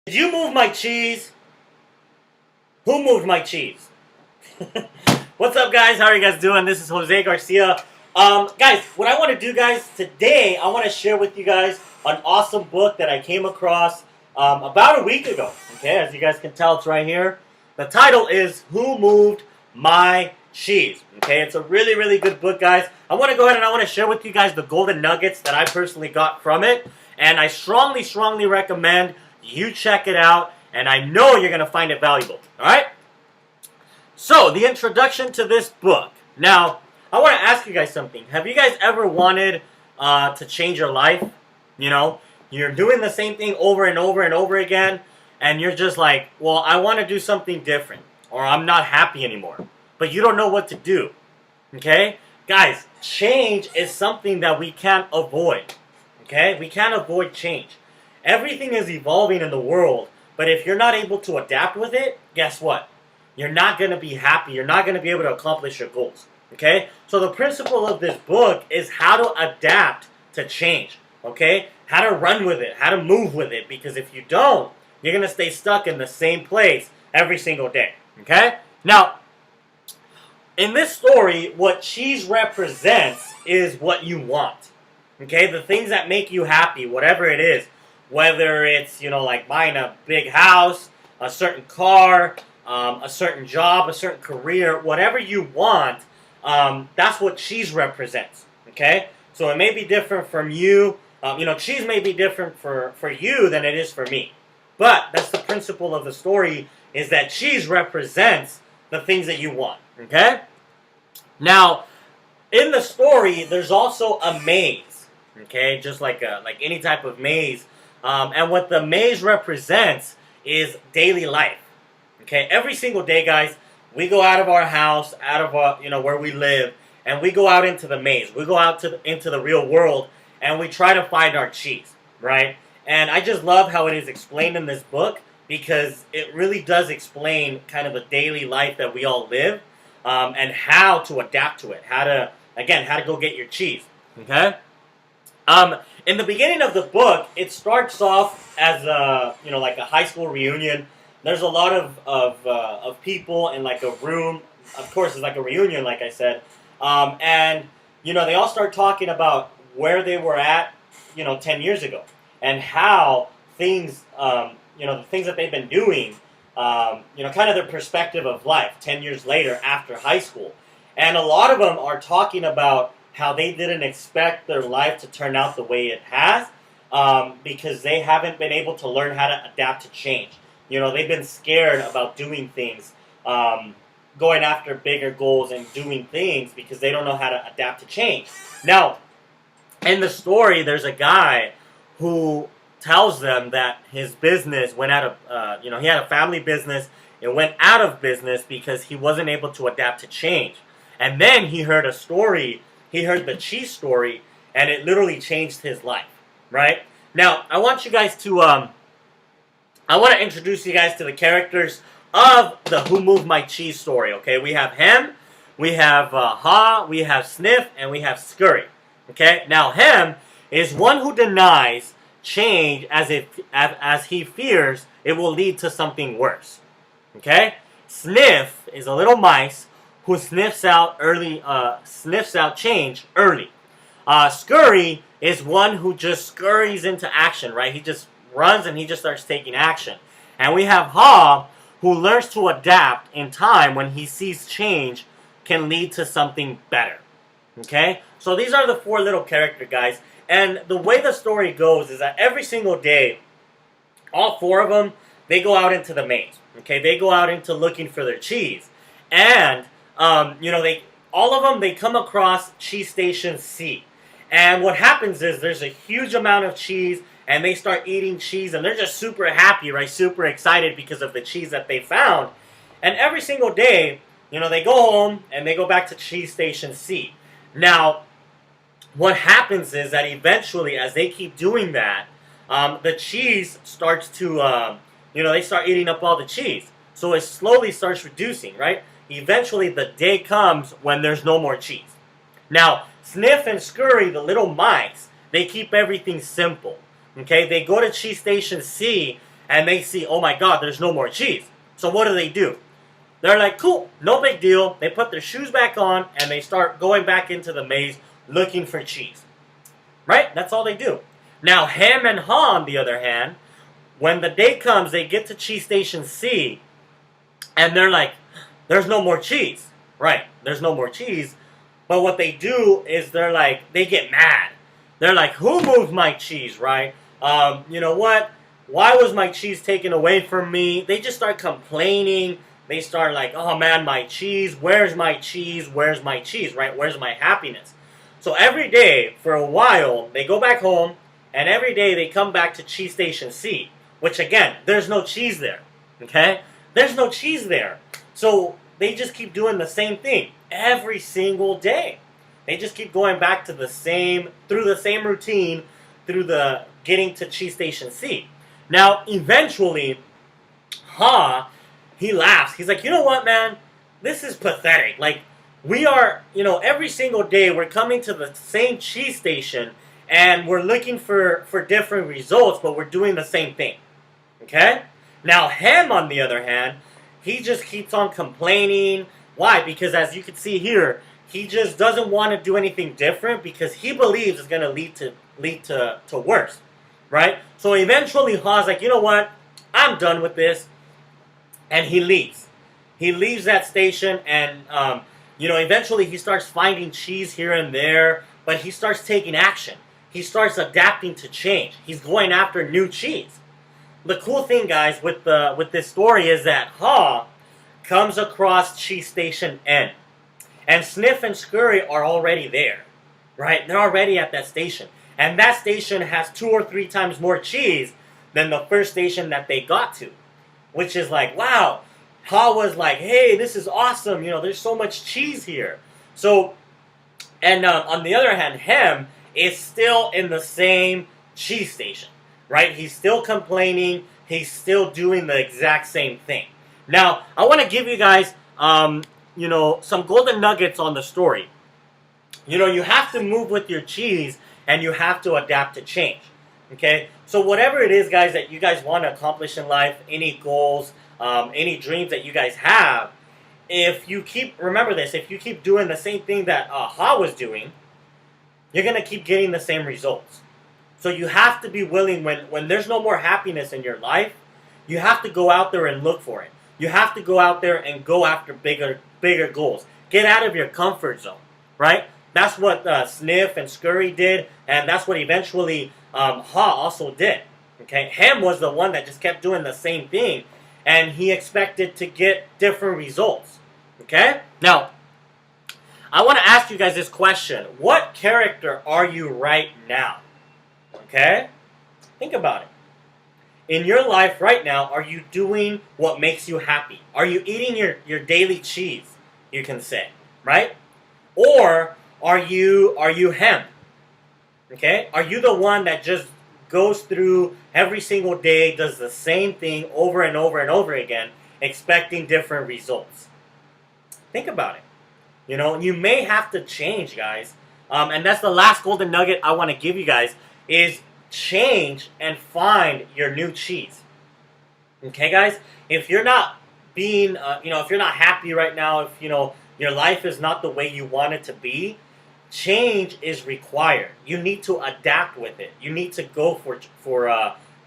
Did you move my cheese? Who moved my cheese? What's up, guys? How are you guys doing? This is Jose Garcia. Guys, what I want to do, guys, today, I want to share with you guys an awesome book that I came across about a week ago. Okay, as you guys can tell, it's right here. The title is Who Moved My Cheese? Okay, it's a really, really good book, guys. I want to go ahead and I want to share with you guys the golden nuggets that I personally got from it. And I strongly, strongly recommend you check it out. And I know you're going to find it valuable. Alright? So, the introduction to this book. Now, I want to ask you guys something. Have you guys ever wanted to change your life? You know, you're doing the same thing over and over and over again. And you're just like, well, I want to do something different. Or I'm not happy anymore. But you don't know what to do. Okay? Guys, change is something that we can't avoid. Okay? We can't avoid change. Everything is evolving in the world. But if you're not able to adapt with it, guess what? You're not going to be happy. You're not going to be able to accomplish your goals. Okay? So the principle of this book is how to adapt to change. Okay? How to run with it. How to move with it. Because if you don't, you're going to stay stuck in the same place every single day. Okay? Now, in this story, what cheese represents is what you want. Okay? The things that make you happy, whatever it is. Whether it's, you know, like buying a big house, a certain car, a certain job, a certain career, whatever you want, that's what cheese represents. Okay? So it may be different from you. Cheese may be different for you than it is for me. But that's the principle of the story, is that cheese represents the things that you want. Okay? Now, in the story, there's also a maze. Okay? Just like any type of maze. And what the maze represents is daily life. Okay? Every single day, guys, we go out of our house, out of where we live, and we go out into the maze. We go out into the real world, and we try to find our cheese. Right? And I just love how it is explained in this book, because it really does explain kind of the daily life that we all live, and how to adapt to it. How to go get your cheese. Okay? In the beginning of the book, it starts off as like a high school reunion. There's a lot of people in like a room. Of course, it's like a reunion, like I said. And they all start talking about where they were at, 10 years ago. And how things, the things that they've been doing, kind of their perspective of life 10 years later after high school. And a lot of them are talking about how they didn't expect their life to turn out the way it has, because they haven't been able to learn how to adapt to change. They've been scared about doing things, going after bigger goals and doing things because they don't know how to adapt to change. Now, in the story, there's a guy who tells them that his business went out of, he had a family business. It went out of business because he wasn't able to adapt to change. And then he heard a story. He heard the cheese story, and it literally changed his life, right? Now, I want you guys to, I want to introduce you guys to the characters of the Who Moved My Cheese story, okay? We have Hem, we have Ha, we have Sniff, and we have Scurry, okay? Now, Hem is one who denies change as he fears it will lead to something worse, okay? Sniff is a little mice who sniffs out change early. Scurry is one who just scurries into action, right? He just runs and he just starts taking action. And we have Ha, who learns to adapt in time when he sees change can lead to something better. Okay? So these are the four little character guys. And the way the story goes is that every single day, all four of them, they go out into the maze. Okay? They go out into looking for their cheese. And all of them, they come across cheese station C. And what happens is there's a huge amount of cheese, and they start eating cheese, and they're just super happy, right? Super excited because of the cheese that they found. And every single day, they go home, and they go back to cheese station C. Now, what happens is that eventually, as they keep doing that, the cheese starts to, they start eating up all the cheese. So it slowly starts reducing, right? Eventually, the day comes when there's no more cheese. Now, Sniff and Scurry, the little mice, they keep everything simple. Okay, they go to cheese station C, and they see, oh my God, there's no more cheese. So what do? They're like, cool, no big deal. They put their shoes back on, and they start going back into the maze looking for cheese. Right? That's all they do. Now, Ham and Ha, on the other hand, when the day comes, they get to cheese station C, and they're like, there's no more cheese. Right, there's no more cheese. But what they do is they get mad. They're like, who moved my cheese, right? You know what? Why was my cheese taken away from me? They just start complaining. They start like, oh man, my cheese. Where's my cheese? Where's my cheese, right? Where's my happiness? So every day, for a while, they go back home, and every day they come back to cheese station C, which again, there's no cheese there, okay? There's no cheese there. So they just keep doing the same thing every single day. They just keep going back to through the same routine, through the getting to cheese station C. Now, eventually, Ha, he laughs. He's like, you know what, man? This is pathetic. Like, we are, every single day we're coming to the same cheese station and we're looking for different results, but we're doing the same thing. Okay? Now, Ham, on the other hand, he just keeps on complaining. Why? Because as you can see here, he just doesn't want to do anything different because he believes it's going to lead to worse. Right? So eventually, Ha's like, you know what? I'm done with this. And he leaves. He leaves that station, and eventually he starts finding cheese here and there, but he starts taking action. He starts adapting to change. He's going after new cheese. The cool thing, guys, with this story is that Ha comes across cheese station N, and Sniff and Scurry are already there, right? They're already at that station, and that station has 2 or 3 times more cheese than the first station that they got to, which is like, wow. Ha was like, hey, this is awesome. There's so much cheese here. So, and on the other hand, Ham is still in the same cheese station, right? He's still complaining. He's still doing the exact same thing. Now, I want to give you guys, some golden nuggets on the story. You have to move with your cheese, and you have to adapt to change, okay? So whatever it is, guys, that you guys want to accomplish in life, any goals, any dreams that you guys have, remember this, if you keep doing the same thing that Ha was doing, you're going to keep getting the same results. So you have to be willing, when there's no more happiness in your life, you have to go out there and look for it. You have to go out there and go after bigger goals. Get out of your comfort zone, right? That's what Sniff and Scurry did, and that's what eventually Ha also did. Okay, Ham was the one that just kept doing the same thing, and he expected to get different results. Okay? Now, I want to ask you guys this question. What character are you right now? Okay? Think about it. In your life right now, are you doing what makes you happy? Are you eating your daily cheese, you can say, right? Or are you Ham? Okay? Are you the one that just goes through every single day, does the same thing over and over and over again, expecting different results? Think about it. You may have to change, guys. And that's the last golden nugget I want to give you guys, is change and find your new cheese. Okay, guys? If you're not being, if you're not happy right now, if, your life is not the way you want it to be, change is required. You need to adapt with it. You need to go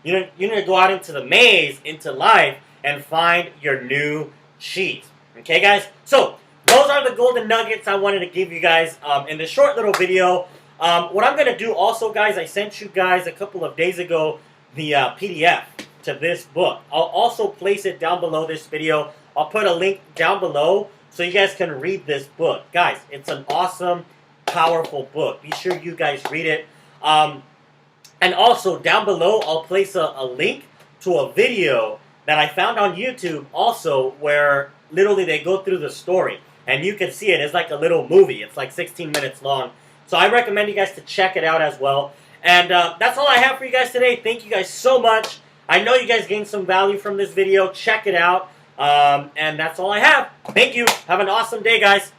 you need to go out into the maze, into life, and find your new cheese. Okay, guys? So, those are the golden nuggets I wanted to give you guys in this short little video. What I'm going to do also, guys, I sent you guys a couple of days ago the PDF to this book. I'll also place it down below this video. I'll put a link down below so you guys can read this book. Guys, it's an awesome, powerful book. Be sure you guys read it. And also, down below, I'll place a link to a video that I found on YouTube also, where literally they go through the story. And you can see it. It's like a little movie. It's like 16 minutes long. So I recommend you guys to check it out as well. And that's all I have for you guys today. Thank you guys so much. I know you guys gained some value from this video. Check it out. And that's all I have. Thank you. Have an awesome day, guys.